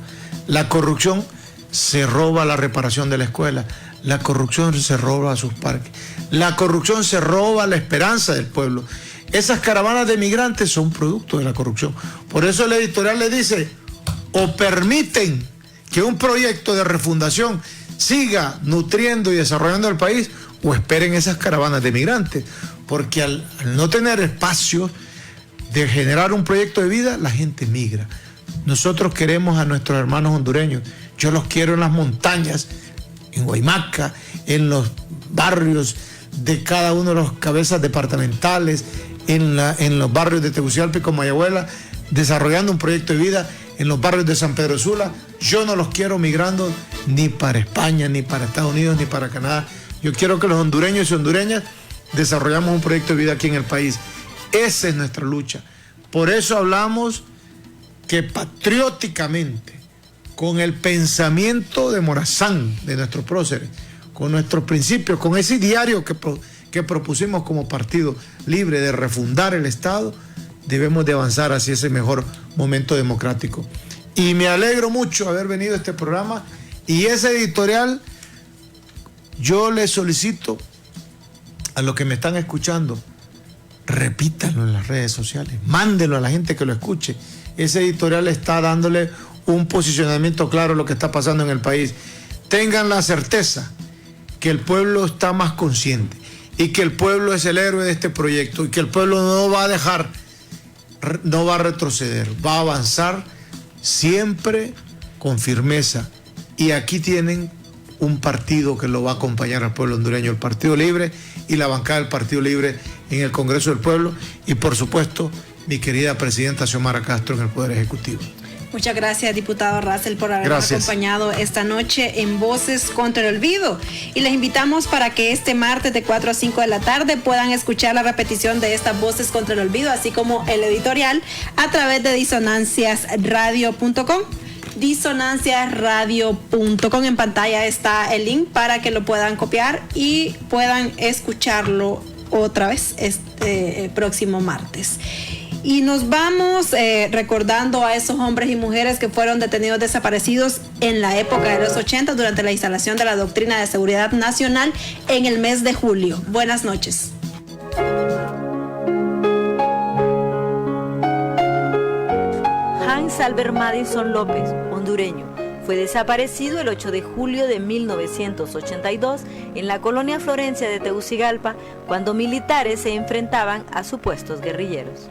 Speaker 5: La corrupción se roba la reparación de la escuela. La corrupción se roba a sus parques. La corrupción se roba la esperanza del pueblo. Esas caravanas de migrantes son producto de la corrupción. Por eso el editorial le dice, o permiten que un proyecto de refundación siga nutriendo y desarrollando el país, o esperen esas caravanas de migrantes. Porque al no tener espacio de generar un proyecto de vida, la gente migra. Nosotros queremos a nuestros hermanos hondureños. Yo los quiero en las montañas, en Guaymaca, en los barrios de cada uno de los cabezas departamentales, en los barrios de Tegucigalpa y Comayagüela, desarrollando un proyecto de vida en los barrios de San Pedro Sula. Yo no los quiero migrando ni para España, ni para Estados Unidos, ni para Canadá. Yo quiero que los hondureños y hondureñas desarrollamos un proyecto de vida aquí en el país. Esa es nuestra lucha. Por eso hablamos que patrióticamente, con el pensamiento de Morazán, de nuestros próceres, con nuestros principios, con ese diario que propusimos como Partido Libre de refundar el Estado, debemos de avanzar hacia ese mejor momento democrático. Y me alegro mucho haber venido a este programa y ese editorial, yo le solicito a los que me están escuchando, repítanlo en las redes sociales, mándenlo a la gente que lo escuche. Ese editorial está dándole un posicionamiento claro de lo que está pasando en el país. Tengan la certeza que el pueblo está más consciente y que el pueblo es el héroe de este proyecto y que el pueblo no va a dejar, no va a retroceder, va a avanzar siempre con firmeza. Y aquí tienen un partido que lo va a acompañar al pueblo hondureño, el Partido Libre y la bancada del Partido Libre en el Congreso del Pueblo y por supuesto mi querida presidenta Xiomara Castro en el Poder Ejecutivo.
Speaker 2: Muchas gracias, diputado Russell, por habernos acompañado esta noche en Voces contra el Olvido. Y les invitamos para que este martes de 4 a 5 de la tarde puedan escuchar la repetición de estas Voces contra el Olvido, así como el editorial, a través de disonanciasradio.com. Disonanciasradio.com. En pantalla está el link para que lo puedan copiar y puedan escucharlo otra vez este próximo martes. Y nos vamos recordando a esos hombres y mujeres que fueron detenidos desaparecidos en la época de los 80 durante la instalación de la Doctrina de Seguridad Nacional en el mes de julio. Buenas noches.
Speaker 8: Hans Albert Madison López, hondureño, fue desaparecido el 8 de julio de 1982 en la colonia Florencia de Tegucigalpa cuando militares se enfrentaban a supuestos guerrilleros.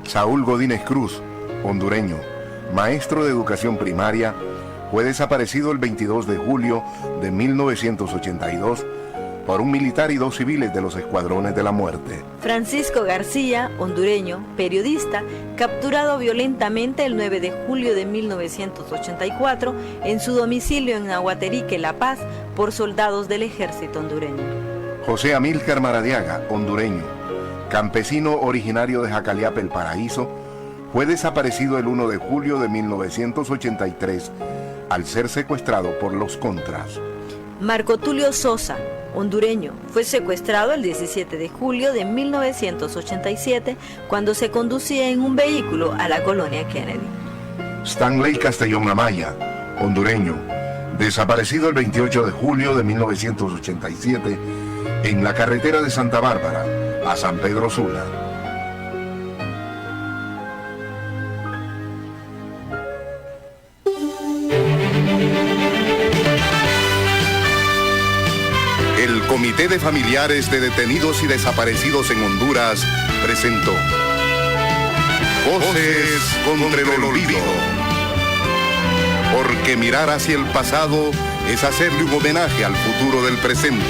Speaker 6: Saúl Godínez Cruz, hondureño, maestro de educación primaria, fue desaparecido el 22 de julio de 1982 por un militar y 2 civiles de los Escuadrones de la Muerte.
Speaker 8: Francisco García, hondureño, periodista, capturado violentamente el 9 de julio de 1984 en su domicilio en Nahuaterique, La Paz, por soldados del ejército hondureño.
Speaker 6: José Amílcar Maradiaga, hondureño, campesino originario de Jacaliape, El Paraíso, fue desaparecido el 1 de julio de 1983 al ser secuestrado por los Contras.
Speaker 8: Marco Tulio Sosa, hondureño, fue secuestrado el 17 de julio de 1987 cuando se conducía en un vehículo a la colonia Kennedy.
Speaker 6: Stanley Castellón Amaya, hondureño, desaparecido el 28 de julio de 1987 en la carretera de Santa Bárbara a San Pedro Sula. El Comité de Familiares de Detenidos y Desaparecidos en Honduras presentó Voces contra el Olvido. Porque mirar hacia el pasado es hacerle un homenaje al futuro del presente.